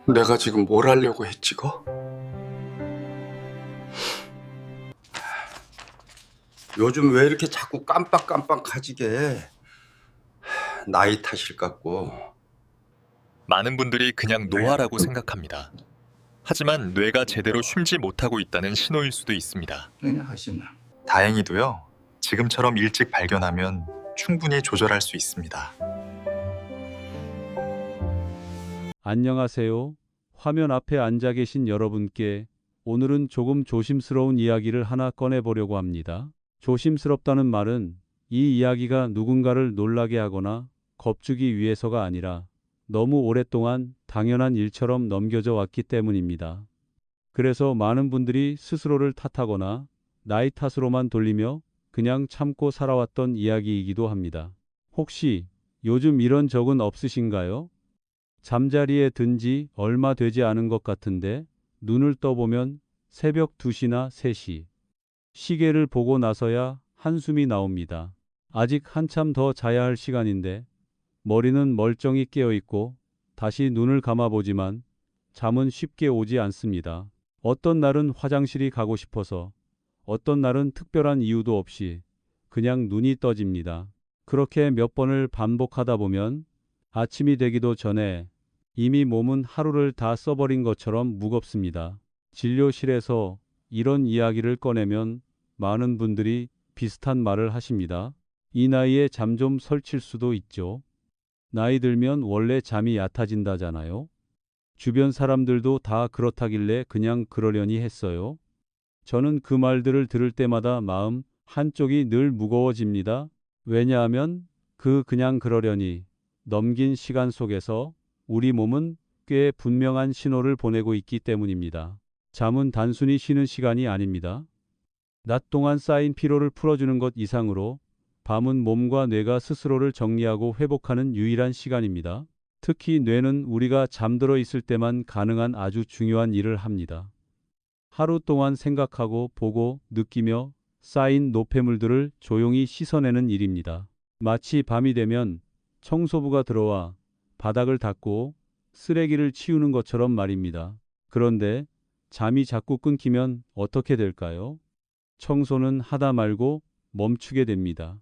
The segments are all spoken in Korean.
내가 지금 뭘 하려고 했지거? 요즘 왜 이렇게 자꾸 깜빡깜빡하지게 해? 나이 탓일 같고. 많은 분들이 그냥 노화라고 생각합니다. 하지만 뇌가 제대로 쉬지 못하고 있다는 신호일 수도 있습니다. 다행히도요, 지금처럼 일찍 발견하면 충분히 조절할 수 있습니다. 안녕하세요. 화면 앞에 앉아 계신 여러분께 오늘은 조금 조심스러운 이야기를 하나 꺼내보려고 합니다. 조심스럽다는 말은 이 이야기가 누군가를 놀라게 하거나 겁주기 위해서가 아니라 너무 오랫동안 당연한 일처럼 넘겨져 왔기 때문입니다. 그래서 많은 분들이 스스로를 탓하거나 나이 탓으로만 돌리며 그냥 참고 살아왔던 이야기이기도 합니다. 혹시 요즘 이런 적은 없으신가요? 잠자리에 든 지 얼마 되지 않은 것 같은데 눈을 떠보면 새벽 2시나 3시. 시계를 보고 나서야 한숨이 나옵니다. 아직 한참 더 자야 할 시간인데 머리는 멀쩡히 깨어 있고 다시 눈을 감아보지만 잠은 쉽게 오지 않습니다. 어떤 날은 화장실이 가고 싶어서, 어떤 날은 특별한 이유도 없이 그냥 눈이 떠집니다. 그렇게 몇 번을 반복하다 보면 아침이 되기도 전에 이미 몸은 하루를 다 써버린 것처럼 무겁습니다. 진료실에서 이런 이야기를 꺼내면 많은 분들이 비슷한 말을 하십니다. 이 나이에 잠 좀 설칠 수도 있죠. 나이 들면 원래 잠이 얕아진다잖아요. 주변 사람들도 다 그렇다길래 그냥 그러려니 했어요. 저는 그 말들을 들을 때마다 마음 한쪽이 늘 무거워집니다. 왜냐하면 그냥 그러려니 넘긴 시간 속에서 우리 몸은 꽤 분명한 신호를 보내고 있기 때문입니다. 잠은 단순히 쉬는 시간이 아닙니다. 낮 동안 쌓인 피로를 풀어주는 것 이상으로 밤은 몸과 뇌가 스스로를 정리하고 회복하는 유일한 시간입니다. 특히 뇌는 우리가 잠들어 있을 때만 가능한 아주 중요한 일을 합니다. 하루 동안 생각하고 보고 느끼며 쌓인 노폐물들을 조용히 씻어내는 일입니다. 마치 밤이 되면 청소부가 들어와 바닥을 닦고 쓰레기를 치우는 것처럼 말입니다. 그런데 잠이 자꾸 끊기면 어떻게 될까요? 청소는 하다 말고 멈추게 됩니다.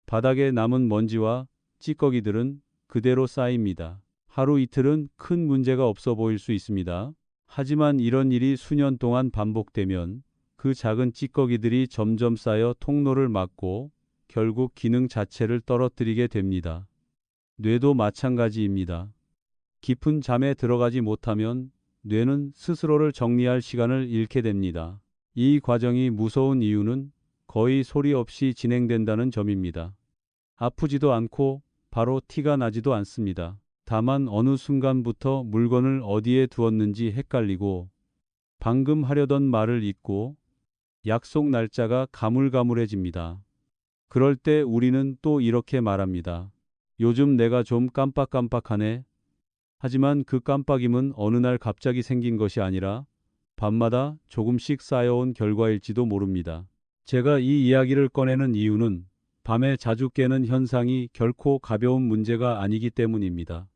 바닥에 남은 먼지와 찌꺼기들은 그대로 쌓입니다. 하루 이틀은 큰 문제가 없어 보일 수 있습니다. 하지만 이런 일이 수년 동안 반복되면 그 작은 찌꺼기들이 점점 쌓여 통로를 막고 결국 기능 자체를 떨어뜨리게 됩니다. 뇌도 마찬가지입니다. 깊은 잠에 들어가지 못하면 뇌는 스스로를 정리할 시간을 잃게 됩니다. 이 과정이 무서운 이유는 거의 소리 없이 진행된다는 점입니다. 아프지도 않고 바로 티가 나지도 않습니다. 다만 어느 순간부터 물건을 어디에 두었는지 헷갈리고 방금 하려던 말을 잊고 약속 날짜가 가물가물해집니다. 그럴 때 우리는 또 이렇게 말합니다. 요즘 내가 좀 깜빡깜빡하네. 하지만 그 깜빡임은 어느 날 갑자기 생긴 것이 아니라 밤마다 조금씩 쌓여온 결과일지도 모릅니다. 제가 이 이야기를 꺼내는 이유는 밤에 자주 깨는 현상이 결코 가벼운 문제가 아니기 때문입니다.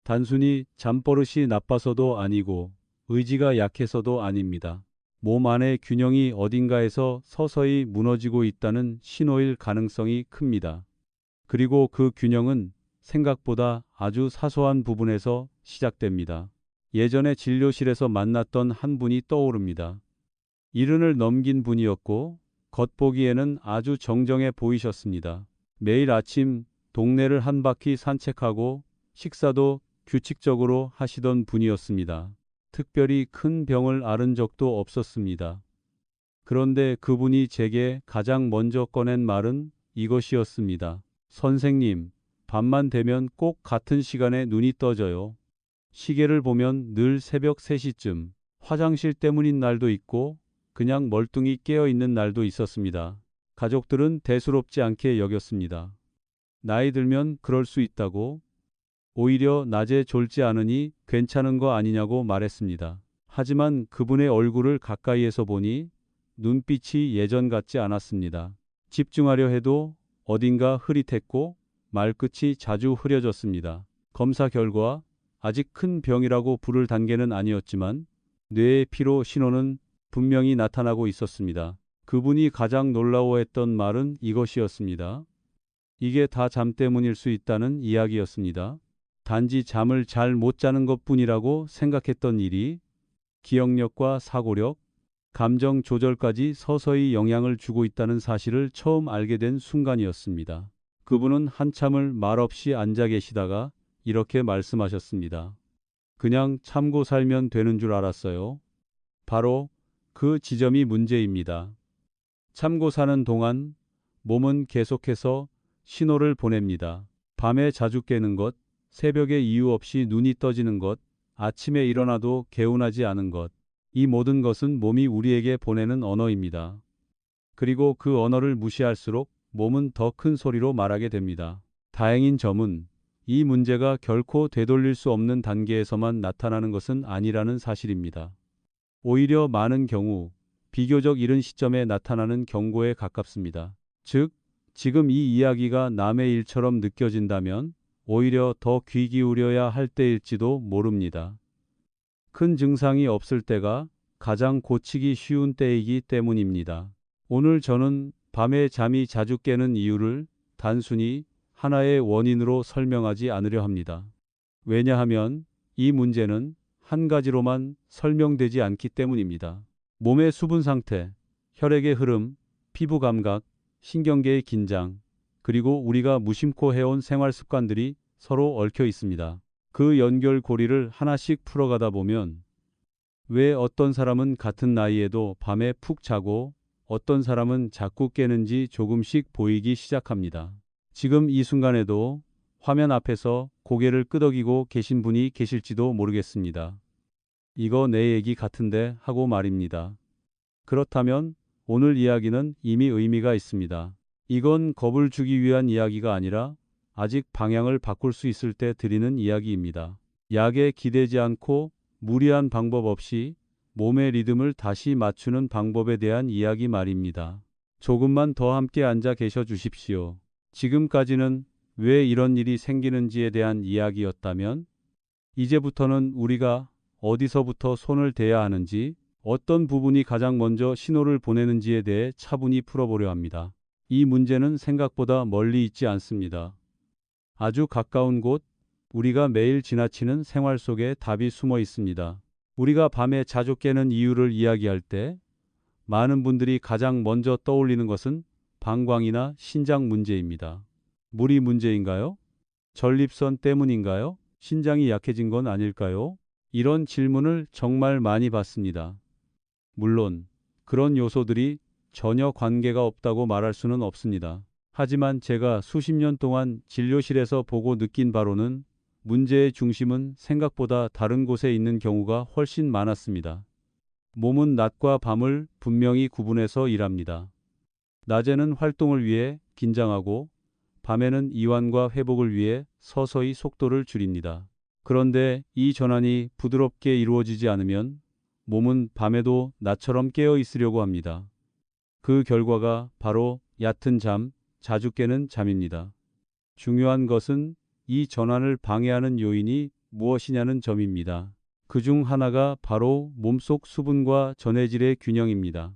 단순히 잠버릇이 나빠서도 아니고 의지가 약해서도 아닙니다. 몸 안의 균형이 어딘가에서 서서히 무너지고 있다는 신호일 가능성이 큽니다. 그리고 그 균형은 생각보다 아주 사소한 부분에서 시작됩니다. 예전에 진료실에서 만났던 한 분이 떠오릅니다. 이른을 넘긴 분이었고 겉보기에는 아주 정정해 보이셨습니다. 매일 아침 동네를 한 바퀴 산책하고 식사도 규칙적으로 하시던 분이었습니다. 특별히 큰 병을 앓은 적도 없었습니다. 그런데 그분이 제게 가장 먼저 꺼낸 말은 이것이었습니다. 선생님, 밤만 되면 꼭 같은 시간에 눈이 떠져요. 시계를 보면 늘 새벽 3시쯤. 화장실 때문인 날도 있고 그냥 멀뚱히 깨어 있는 날도 있었습니다. 가족들은 대수롭지 않게 여겼습니다. 나이 들면 그럴 수 있다고, 오히려 낮에 졸지 않으니 괜찮은 거 아니냐고 말했습니다. 하지만 그분의 얼굴을 가까이에서 보니 눈빛이 예전 같지 않았습니다. 집중하려 해도 어딘가 흐릿했고 말끝이 자주 흐려졌습니다. 검사 결과 아직 큰 병이라고 부를 단계는 아니었지만 뇌의 피로 신호는 분명히 나타나고 있었습니다. 그분이 가장 놀라워했던 말은 이것이었습니다. 이게 다 잠 때문일 수 있다는 이야기였습니다. 단지 잠을 잘 못 자는 것뿐이라고 생각했던 일이 기억력과 사고력, 감정 조절까지 서서히 영향을 주고 있다는 사실을 처음 알게 된 순간이었습니다. 그분은 한참을 말없이 앉아 계시다가 이렇게 말씀하셨습니다. 그냥 참고 살면 되는 줄 알았어요. 바로 그 지점이 문제입니다. 참고 사는 동안 몸은 계속해서 신호를 보냅니다. 밤에 자주 깨는 것, 새벽에 이유 없이 눈이 떠지는 것, 아침에 일어나도 개운하지 않은 것. 이 모든 것은 몸이 우리에게 보내는 언어입니다. 그리고 그 언어를 무시할수록 몸은 더 큰 소리로 말하게 됩니다. 다행인 점은 이 문제가 결코 되돌릴 수 없는 단계에서만 나타나는 것은 아니라는 사실입니다. 오히려 많은 경우 비교적 이른 시점에 나타나는 경고에 가깝습니다. 즉, 지금 이 이야기가 남의 일처럼 느껴진다면 오히려 더 귀 기울여야 할 때일지도 모릅니다. 큰 증상이 없을 때가 가장 고치기 쉬운 때이기 때문입니다. 오늘 저는 밤에 잠이 자주 깨는 이유를 단순히 하나의 원인으로 설명하지 않으려 합니다. 왜냐하면 이 문제는 한 가지로만 설명되지 않기 때문입니다. 몸의 수분 상태, 혈액의 흐름, 피부 감각, 신경계의 긴장, 그리고 우리가 무심코 해온 생활 습관들이 서로 얽혀 있습니다. 그 연결고리를 하나씩 풀어가다 보면 왜 어떤 사람은 같은 나이에도 밤에 푹 자고 어떤 사람은 자꾸 깨는지 조금씩 보이기 시작합니다. 지금 이 순간에도 화면 앞에서 고개를 끄덕이고 계신 분이 계실지도 모르겠습니다. 이거 내 얘기 같은데 하고 말입니다. 그렇다면 오늘 이야기는 이미 의미가 있습니다. 이건 겁을 주기 위한 이야기가 아니라 아직 방향을 바꿀 수 있을 때 드리는 이야기입니다. 약에 기대지 않고 무리한 방법 없이 몸의 리듬을 다시 맞추는 방법에 대한 이야기 말입니다. 조금만 더 함께 앉아 계셔 주십시오. 지금까지는 왜 이런 일이 생기는지에 대한 이야기였다면 이제부터는 우리가 어디서부터 손을 대야 하는지, 어떤 부분이 가장 먼저 신호를 보내는지에 대해 차분히 풀어보려 합니다. 이 문제는 생각보다 멀리 있지 않습니다. 아주 가까운 곳, 우리가 매일 지나치는 생활 속에 답이 숨어 있습니다. 우리가 밤에 자주 깨는 이유를 이야기할 때 많은 분들이 가장 먼저 떠올리는 것은 방광이나 신장 문제입니다. 물이 문제인가요? 전립선 때문인가요? 신장이 약해진 건 아닐까요? 이런 질문을 정말 많이 받습니다. 물론 그런 요소들이 전혀 관계가 없다고 말할 수는 없습니다. 하지만 제가 수십 년 동안 진료실에서 보고 느낀 바로는 문제의 중심은 생각보다 다른 곳에 있는 경우가 훨씬 많았습니다. 몸은 낮과 밤을 분명히 구분해서 일합니다. 낮에는 활동을 위해 긴장하고 밤에는 이완과 회복을 위해 서서히 속도를 줄입니다. 그런데 이 전환이 부드럽게 이루어지지 않으면 몸은 밤에도 낮처럼 깨어 있으려고 합니다. 그 결과가 바로 얕은 잠, 자주 깨는 잠입니다. 중요한 것은 이 전환을 방해하는 요인이 무엇이냐는 점입니다. 그중 하나가 바로 몸속 수분과 전해질의 균형입니다.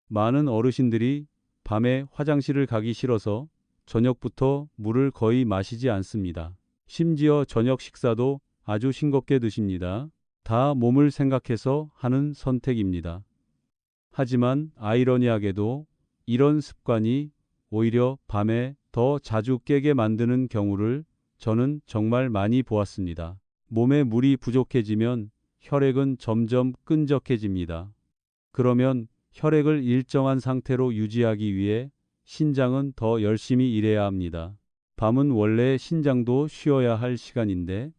많은 어르신들이 밤에 화장실을 가기 싫어서 저녁부터 물을 거의 마시지 않습니다. 심지어 저녁 식사도 아주 싱겁게 드십니다. 다 몸을 생각해서 하는 선택입니다. 하지만 아이러니하게도 이런 습관이 오히려 밤에 더 자주 깨게 만드는 경우를 저는 정말 많이 보았습니다. 몸에 물이 부족해지면 혈액은 점점 끈적해집니다. 그러면 혈액을 일정한 상태로 유지하기 위해 신장은 더 열심히 일해야 합니다. 밤은 원래 신장도 쉬어야 할 시간인데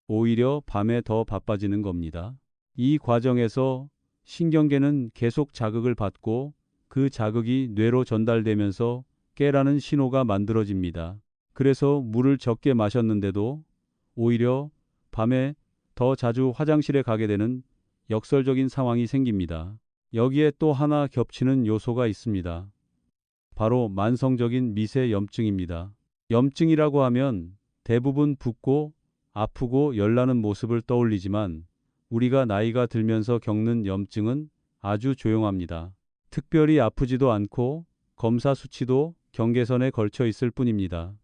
오히려 밤에 더 바빠지는 겁니다. 이 과정에서 신경계는 계속 자극을 받고 그 자극이 뇌로 전달되면서 깨라는 신호가 만들어집니다. 그래서 물을 적게 마셨는데도 오히려 밤에 더 자주 화장실에 가게 되는 역설적인 상황이 생깁니다. 여기에 또 하나 겹치는 요소가 있습니다. 바로 만성적인 미세염증입니다. 염증이라고 하면 대부분 붓고 아프고 열나는 모습을 떠올리지만 우리가 나이가 들면서 겪는 염증은 아주 조용합니다. 특별히 아프지도 않고 검사 수치도 경계선에 걸쳐 있을 뿐입니다.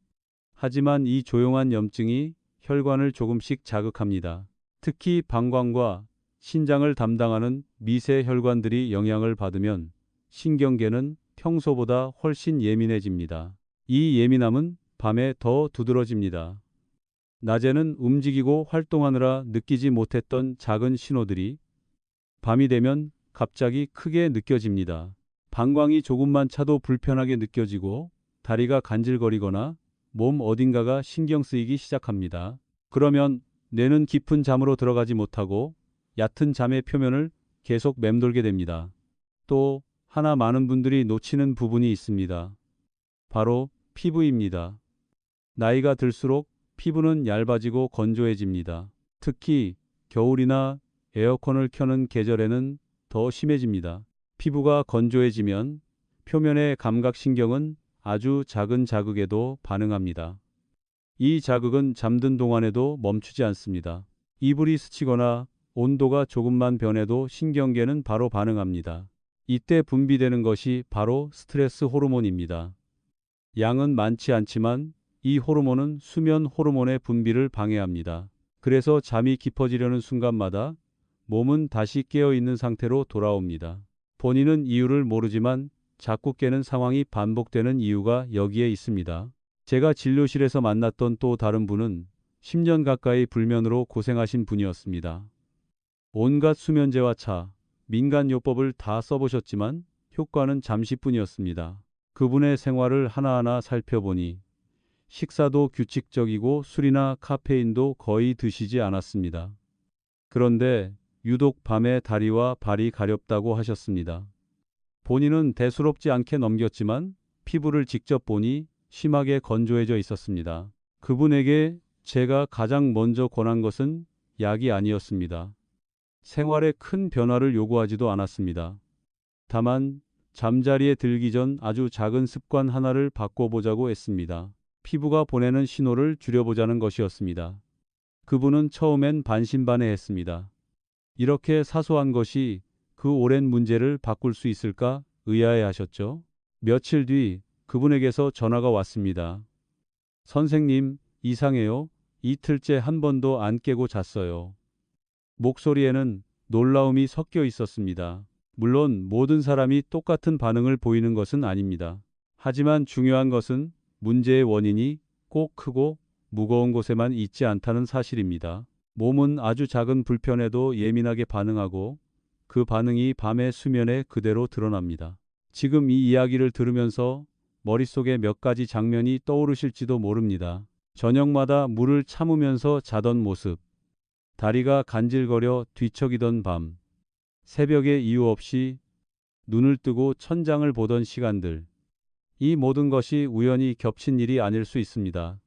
하지만 이 조용한 염증이 혈관을 조금씩 자극합니다. 특히 방광과 신장을 담당하는 미세 혈관들이 영향을 받으면 신경계는 평소보다 훨씬 예민해집니다. 이 예민함은 밤에 더 두드러집니다. 낮에는 움직이고 활동하느라 느끼지 못했던 작은 신호들이 밤이 되면 갑자기 크게 느껴집니다. 방광이 조금만 차도 불편하게 느껴지고 다리가 간질거리거나 몸 어딘가가 신경 쓰이기 시작합니다. 그러면 뇌는 깊은 잠으로 들어가지 못하고 얕은 잠의 표면을 계속 맴돌게 됩니다. 또 하나 많은 분들이 놓치는 부분이 있습니다. 바로 피부입니다. 나이가 들수록 피부는 얇아지고 건조해집니다. 특히 겨울이나 에어컨을 켜는 계절에는 더 심해집니다. 피부가 건조해지면 표면의 감각신경은 아주 작은 자극에도 반응합니다. 이 자극은 잠든 동안에도 멈추지 않습니다. 이불이 스치거나 온도가 조금만 변해도 신경계는 바로 반응합니다. 이때 분비되는 것이 바로 스트레스 호르몬입니다. 양은 많지 않지만 이 호르몬은 수면 호르몬의 분비를 방해합니다. 그래서 잠이 깊어지려는 순간마다 몸은 다시 깨어있는 상태로 돌아옵니다. 본인은 이유를 모르지만 자꾸 깨는 상황이 반복되는 이유가 여기에 있습니다. 제가 진료실에서 만났던 또 다른 분은 10년 가까이 불면으로 고생하신 분이었습니다. 온갖 수면제와 차, 민간요법을 다 써보셨지만 효과는 잠시뿐이었습니다. 그분의 생활을 하나하나 살펴보니 식사도 규칙적이고 술이나 카페인도 거의 드시지 않았습니다. 그런데 유독 밤에 다리와 발이 가렵다고 하셨습니다. 본인은 대수롭지 않게 넘겼지만 피부를 직접 보니 심하게 건조해져 있었습니다. 그분에게 제가 가장 먼저 권한 것은 약이 아니었습니다. 생활에 큰 변화를 요구하지도 않았습니다. 다만 잠자리에 들기 전 아주 작은 습관 하나를 바꿔보자고 했습니다. 피부가 보내는 신호를 줄여보자는 것이었습니다. 그분은 처음엔 반신반의했습니다. 이렇게 사소한 것이 그 오랜 문제를 바꿀 수 있을까 의아해하셨죠. 며칠 뒤 그분에게서 전화가 왔습니다. 선생님, 이상해요. 이틀째 한 번도 안 깨고 잤어요. 목소리에는 놀라움이 섞여 있었습니다. 물론 모든 사람이 똑같은 반응을 보이는 것은 아닙니다. 하지만 중요한 것은 문제의 원인이 꼭 크고 무거운 곳에만 있지 않다는 사실입니다. 몸은 아주 작은 불편에도 예민하게 반응하고 그 반응이 밤의 수면에 그대로 드러납니다. 지금 이 이야기를 들으면서 머릿속에 몇 가지 장면이 떠오르실지도 모릅니다. 저녁마다 물을 참으면서 자던 모습, 다리가 간질거려 뒤척이던 밤, 새벽에 이유 없이 눈을 뜨고 천장을 보던 시간들. 이 모든 것이 우연히 겹친 일이 아닐 수 있습니다.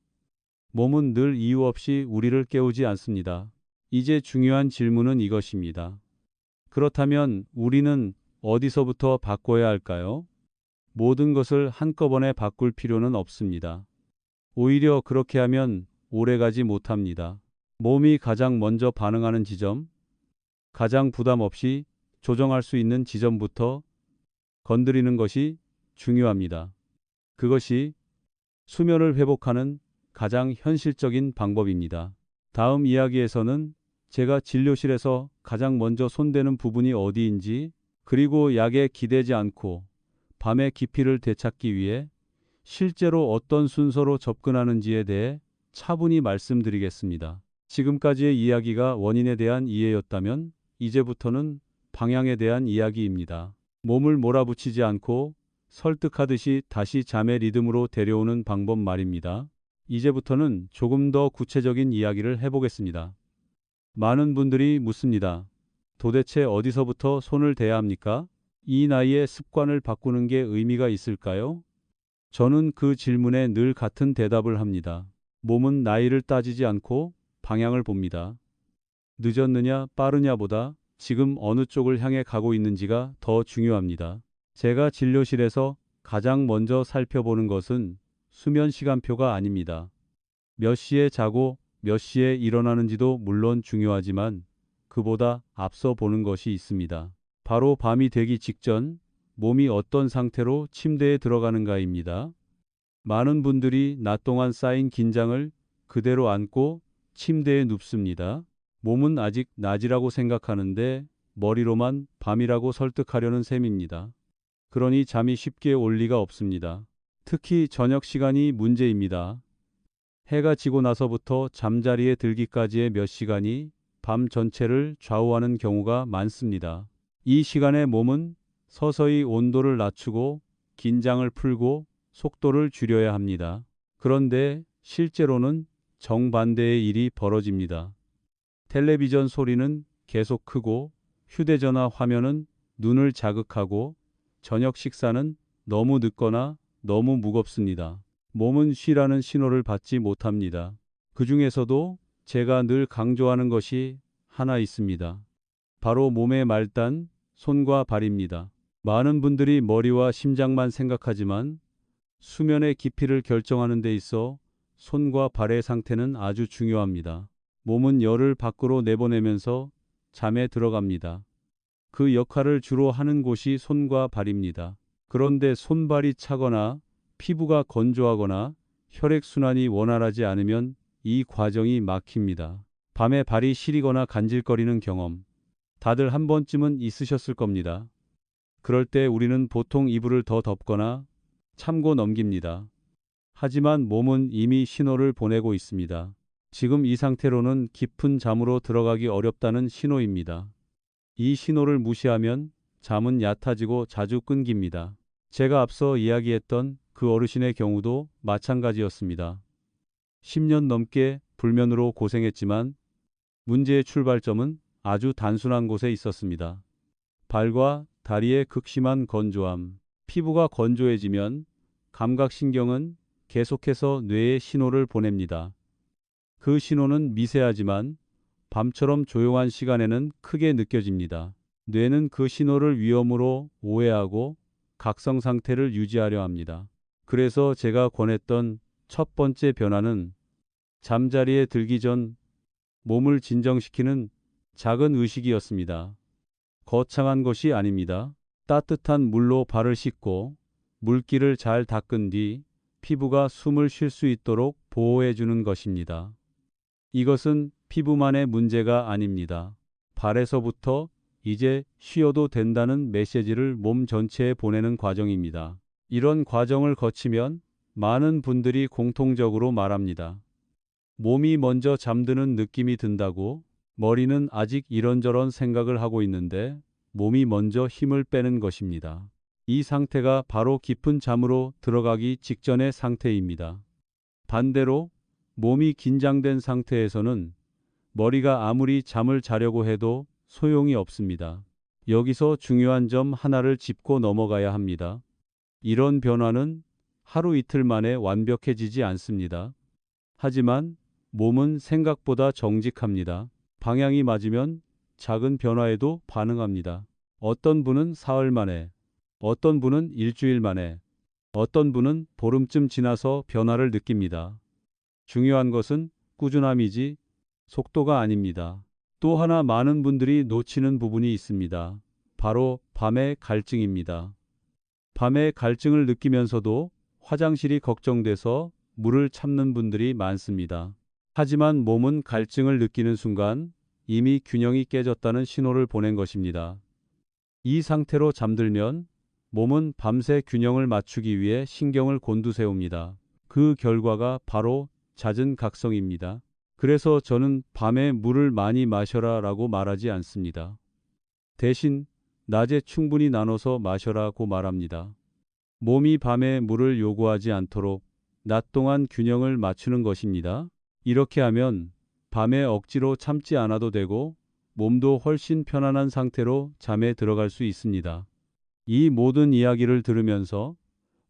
몸은 늘 이유 없이 우리를 깨우지 않습니다. 이제 중요한 질문은 이것입니다. 그렇다면 우리는 어디서부터 바꿔야 할까요? 모든 것을 한꺼번에 바꿀 필요는 없습니다. 오히려 그렇게 하면 오래가지 못합니다. 몸이 가장 먼저 반응하는 지점, 가장 부담 없이 조정할 수 있는 지점부터 건드리는 것이 중요합니다. 그것이 수면을 회복하는 가장 현실적인 방법입니다. 다음 이야기에서는 제가 진료실에서 가장 먼저 손대는 부분이 어디인지, 그리고 약에 기대지 않고 밤의 깊이를 되찾기 위해 실제로 어떤 순서로 접근하는지에 대해 차분히 말씀드리겠습니다. 지금까지의 이야기가 원인에 대한 이해였다면 이제부터는 방향에 대한 이야기입니다. 몸을 몰아붙이지 않고 설득하듯이 다시 잠의 리듬으로 데려오는 방법 말입니다. 이제부터는 조금 더 구체적인 이야기를 해보겠습니다. 많은 분들이 묻습니다. 도대체 어디서부터 손을 대야 합니까? 이 나이에 습관을 바꾸는 게 의미가 있을까요? 저는 그 질문에 늘 같은 대답을 합니다. 몸은 나이를 따지지 않고 방향을 봅니다. 늦었느냐 빠르냐보다 지금 어느 쪽을 향해 가고 있는지가 더 중요합니다. 제가 진료실에서 가장 먼저 살펴보는 것은 수면 시간표가 아닙니다. 몇 시에 자고 몇 시에 일어나는지도 물론 중요하지만 그보다 앞서 보는 것이 있습니다. 바로 밤이 되기 직전 몸이 어떤 상태로 침대에 들어가는가입니다. 많은 분들이 낮 동안 쌓인 긴장을 그대로 안고 침대에 눕습니다. 몸은 아직 낮이라고 생각하는데 머리로만 밤이라고 설득하려는 셈입니다. 그러니 잠이 쉽게 올 리가 없습니다. 특히 저녁 시간이 문제입니다. 해가 지고 나서부터 잠자리에 들기까지의 몇 시간이 밤 전체를 좌우하는 경우가 많습니다. 이 시간에 몸은 서서히 온도를 낮추고 긴장을 풀고 속도를 줄여야 합니다. 그런데 실제로는 정반대의 일이 벌어집니다. 텔레비전 소리는 계속 크고 휴대전화 화면은 눈을 자극하고 저녁 식사는 너무 늦거나 너무 무겁습니다. 몸은 쉬라는 신호를 받지 못합니다. 그 중에서도 제가 늘 강조하는 것이 하나 있습니다. 바로 몸의 말단, 손과 발입니다. 많은 분들이 머리와 심장만 생각하지만 수면의 깊이를 결정하는 데 있어 손과 발의 상태는 아주 중요합니다. 몸은 열을 밖으로 내보내면서 잠에 들어갑니다. 그 역할을 주로 하는 곳이 손과 발입니다. 그런데 손발이 차거나 피부가 건조하거나 혈액순환이 원활하지 않으면 이 과정이 막힙니다. 밤에 발이 시리거나 간질거리는 경험, 다들 한 번쯤은 있으셨을 겁니다. 그럴 때 우리는 보통 이불을 더 덮거나 참고 넘깁니다. 하지만 몸은 이미 신호를 보내고 있습니다. 지금 이 상태로는 깊은 잠으로 들어가기 어렵다는 신호입니다. 이 신호를 무시하면 잠은 얕아지고 자주 끊깁니다. 제가 앞서 이야기했던 그 어르신의 경우도 마찬가지였습니다. 10년 넘게 불면으로 고생했지만 문제의 출발점은 아주 단순한 곳에 있었습니다. 발과 다리의 극심한 건조함. 피부가 건조해지면 감각신경은 계속해서 뇌에 신호를 보냅니다. 그 신호는 미세하지만 밤처럼 조용한 시간에는 크게 느껴집니다. 뇌는 그 신호를 위험으로 오해하고 각성 상태를 유지하려 합니다. 그래서 제가 권했던 첫 번째 변화는 잠자리에 들기 전 몸을 진정시키는 작은 의식이었습니다. 거창한 것이 아닙니다. 따뜻한 물로 발을 씻고 물기를 잘 닦은 뒤 피부가 숨을 쉴 수 있도록 보호해 주는 것입니다. 이것은 피부만의 문제가 아닙니다. 발에서부터 이제 쉬어도 된다는 메시지를 몸 전체에 보내는 과정입니다. 이런 과정을 거치면 많은 분들이 공통적으로 말합니다. 몸이 먼저 잠드는 느낌이 든다고. 머리는 아직 이런저런 생각을 하고 있는데 몸이 먼저 힘을 빼는 것입니다. 이 상태가 바로 깊은 잠으로 들어가기 직전의 상태입니다. 반대로 몸이 긴장된 상태에서는 머리가 아무리 잠을 자려고 해도 소용이 없습니다. 여기서 중요한 점 하나를 짚고 넘어가야 합니다. 이런 변화는 하루 이틀 만에 완벽해지지 않습니다. 하지만 몸은 생각보다 정직합니다. 방향이 맞으면 작은 변화에도 반응합니다. 어떤 분은 사흘 만에, 어떤 분은 일주일 만에, 어떤 분은 보름쯤 지나서 변화를 느낍니다. 중요한 것은 꾸준함이지 속도가 아닙니다. 또 하나 많은 분들이 놓치는 부분이 있습니다. 바로 밤의 갈증입니다. 밤에 갈증을 느끼면서도 화장실이 걱정돼서 물을 참는 분들이 많습니다. 하지만 몸은 갈증을 느끼는 순간 이미 균형이 깨졌다는 신호를 보낸 것입니다. 이 상태로 잠들면 몸은 밤새 균형을 맞추기 위해 신경을 곤두세웁니다. 그 결과가 바로 잦은 각성입니다. 그래서 저는 밤에 물을 많이 마셔라 라고 말하지 않습니다. 대신 낮에 충분히 나눠서 마셔라고 말합니다. 몸이 밤에 물을 요구하지 않도록 낮 동안 균형을 맞추는 것입니다. 이렇게 하면 밤에 억지로 참지 않아도 되고 몸도 훨씬 편안한 상태로 잠에 들어갈 수 있습니다. 이 모든 이야기를 들으면서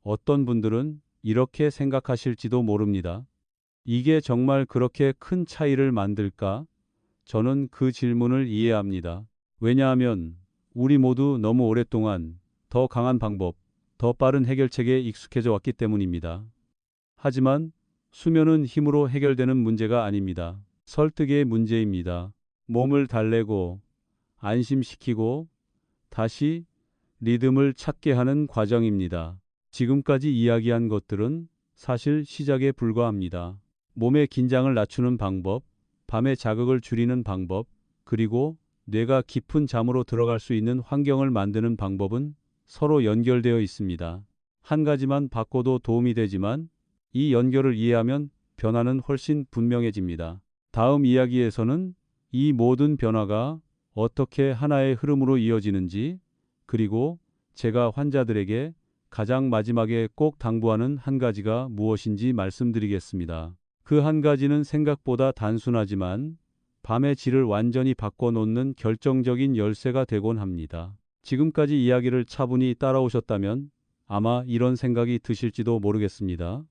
어떤 분들은 이렇게 생각하실지도 모릅니다. 이게 정말 그렇게 큰 차이를 만들까? 저는 그 질문을 이해합니다. 왜냐하면 우리 모두 너무 오랫동안 더 강한 방법, 더 빠른 해결책에 익숙해져 왔기 때문입니다. 하지만 수면은 힘으로 해결되는 문제가 아닙니다. 설득의 문제입니다. 몸을 달래고 안심시키고 다시 리듬을 찾게 하는 과정입니다. 지금까지 이야기한 것들은 사실 시작에 불과합니다. 몸의 긴장을 낮추는 방법, 밤의 자극을 줄이는 방법, 그리고 뇌가 깊은 잠으로 들어갈 수 있는 환경을 만드는 방법은 서로 연결되어 있습니다. 한 가지만 바꿔도 도움이 되지만 이 연결을 이해하면 변화는 훨씬 분명해집니다. 다음 이야기에서는 이 모든 변화가 어떻게 하나의 흐름으로 이어지는지, 그리고 제가 환자들에게 가장 마지막에 꼭 당부하는 한 가지가 무엇인지 말씀드리겠습니다. 그 한 가지는 생각보다 단순하지만 밤의 질을 완전히 바꿔놓는 결정적인 열쇠가 되곤 합니다. 지금까지 이야기를 차분히 따라오셨다면 아마 이런 생각이 드실지도 모르겠습니다.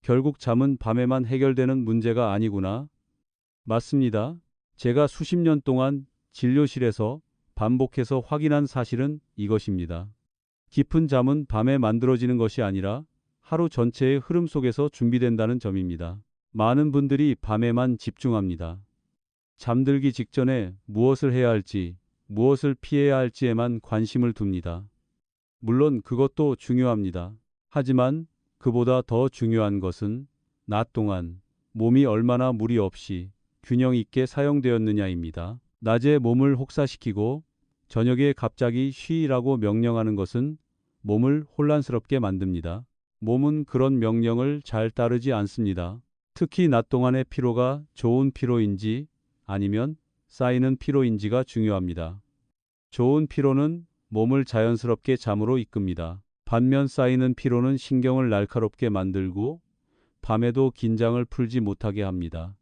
결국 잠은 밤에만 해결되는 문제가 아니구나. 맞습니다. 제가 수십 년 동안 진료실에서 반복해서 확인한 사실은 이것입니다. 깊은 잠은 밤에 만들어지는 것이 아니라 하루 전체의 흐름 속에서 준비된다는 점입니다. 많은 분들이 밤에만 집중합니다. 잠들기 직전에 무엇을 해야 할지, 무엇을 피해야 할지에만 관심을 둡니다. 물론 그것도 중요합니다. 하지만 그보다 더 중요한 것은 낮 동안 몸이 얼마나 무리 없이 균형 있게 사용되었느냐입니다. 낮에 몸을 혹사시키고 저녁에 갑자기 쉬라고 명령하는 것은 몸을 혼란스럽게 만듭니다. 몸은 그런 명령을 잘 따르지 않습니다. 특히 낮 동안의 피로가 좋은 피로인지 아니면 쌓이는 피로인지가 중요합니다. 좋은 피로는 몸을 자연스럽게 잠으로 이끕니다. 반면 쌓이는 피로는 신경을 날카롭게 만들고 밤에도 긴장을 풀지 못하게 합니다.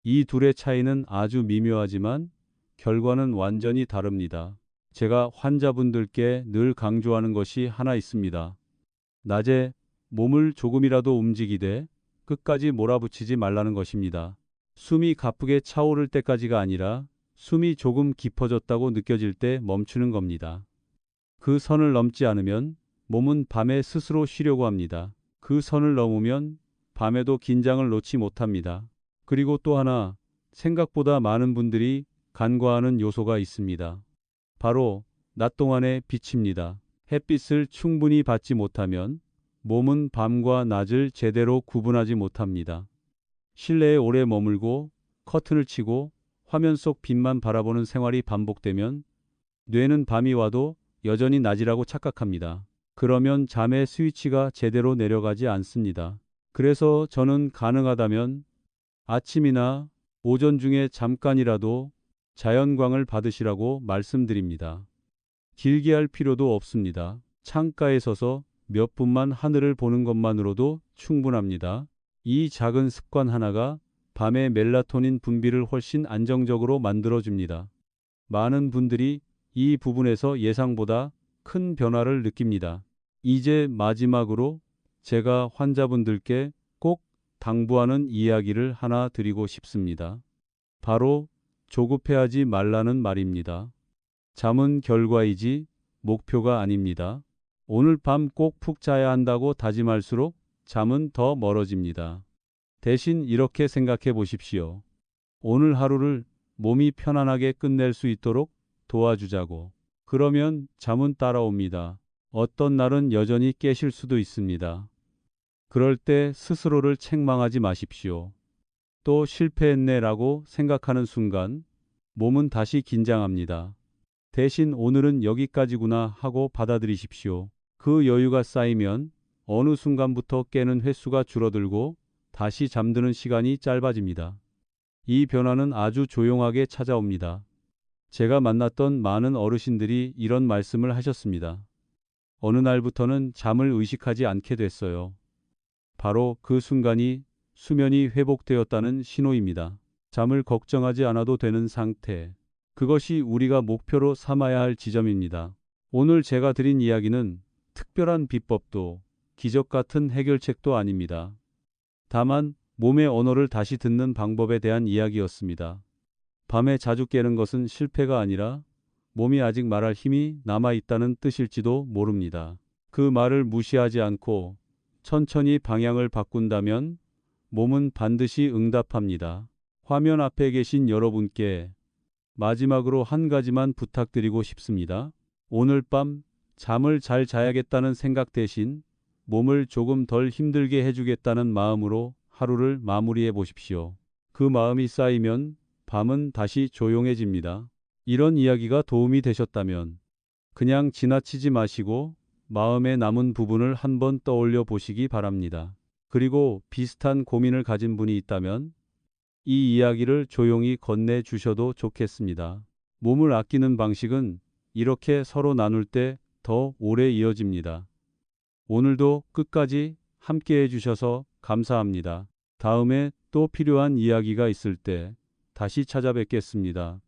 이 둘의 차이는 아주 미묘하지만 결과는 완전히 다릅니다. 제가 환자분들께 늘 강조하는 것이 하나 있습니다. 낮에 몸을 조금이라도 움직이되 끝까지 몰아붙이지 말라는 것입니다. 숨이 가쁘게 차오를 때까지가 아니라 숨이 조금 깊어졌다고 느껴질 때 멈추는 겁니다. 그 선을 넘지 않으면 몸은 밤에 스스로 쉬려고 합니다. 그 선을 넘으면 밤에도 긴장을 놓지 못합니다. 그리고 또 하나, 생각보다 많은 분들이 간과하는 요소가 있습니다. 바로 낮 동안의 빛입니다. 햇빛을 충분히 받지 못하면 몸은 밤과 낮을 제대로 구분하지 못합니다. 실내에 오래 머물고 커튼을 치고 화면 속 빛만 바라보는 생활이 반복되면 뇌는 밤이 와도 여전히 낮이라고 착각합니다. 그러면 잠의 스위치가 제대로 내려가지 않습니다. 그래서 저는 가능하다면 아침이나 오전 중에 잠깐이라도 자연광을 받으시라고 말씀드립니다. 길게 할 필요도 없습니다. 창가에 서서 몇 분만 하늘을 보는 것만으로도 충분합니다. 이 작은 습관 하나가 밤의 멜라토닌 분비를 훨씬 안정적으로 만들어줍니다. 많은 분들이 이 부분에서 예상보다 큰 변화를 느낍니다. 이제 마지막으로 제가 환자분들께 꼭 당부하는 이야기를 하나 드리고 싶습니다. 바로 조급해하지 말라는 말입니다. 잠은 결과이지 목표가 아닙니다. 오늘 밤 꼭 푹 자야 한다고 다짐할수록 잠은 더 멀어집니다. 대신 이렇게 생각해 보십시오. 오늘 하루를 몸이 편안하게 끝낼 수 있도록 도와주자고. 그러면 잠은 따라옵니다. 어떤 날은 여전히 깨실 수도 있습니다. 그럴 때 스스로를 책망하지 마십시오. 또 실패했네라고 생각하는 순간 몸은 다시 긴장합니다. 대신 오늘은 여기까지구나 하고 받아들이십시오. 그 여유가 쌓이면 어느 순간부터 깨는 횟수가 줄어들고 다시 잠드는 시간이 짧아집니다. 이 변화는 아주 조용하게 찾아옵니다. 제가 만났던 많은 어르신들이 이런 말씀을 하셨습니다. 어느 날부터는 잠을 의식하지 않게 됐어요. 바로 그 순간이 수면이 회복되었다는 신호입니다. 잠을 걱정하지 않아도 되는 상태. 그것이 우리가 목표로 삼아야 할 지점입니다. 오늘 제가 드린 이야기는 특별한 비법도 기적 같은 해결책도 아닙니다. 다만 몸의 언어를 다시 듣는 방법에 대한 이야기였습니다. 밤에 자주 깨는 것은 실패가 아니라 몸이 아직 말할 힘이 남아있다는 뜻일지도 모릅니다. 그 말을 무시하지 않고 천천히 방향을 바꾼다면 몸은 반드시 응답합니다. 화면 앞에 계신 여러분께 마지막으로 한 가지만 부탁드리고 싶습니다. 오늘 밤 잠을 잘 자야겠다는 생각 대신 몸을 조금 덜 힘들게 해주겠다는 마음으로 하루를 마무리해 보십시오. 그 마음이 쌓이면 밤은 다시 조용해집니다. 이런 이야기가 도움이 되셨다면 그냥 지나치지 마시고 마음에 남은 부분을 한번 떠올려 보시기 바랍니다. 그리고 비슷한 고민을 가진 분이 있다면 이 이야기를 조용히 건네 주셔도 좋겠습니다. 몸을 아끼는 방식은 이렇게 서로 나눌 때 더 오래 이어집니다. 오늘도 끝까지 함께 해주셔서 감사합니다. 다음에 또 필요한 이야기가 있을 때 다시 찾아뵙겠습니다.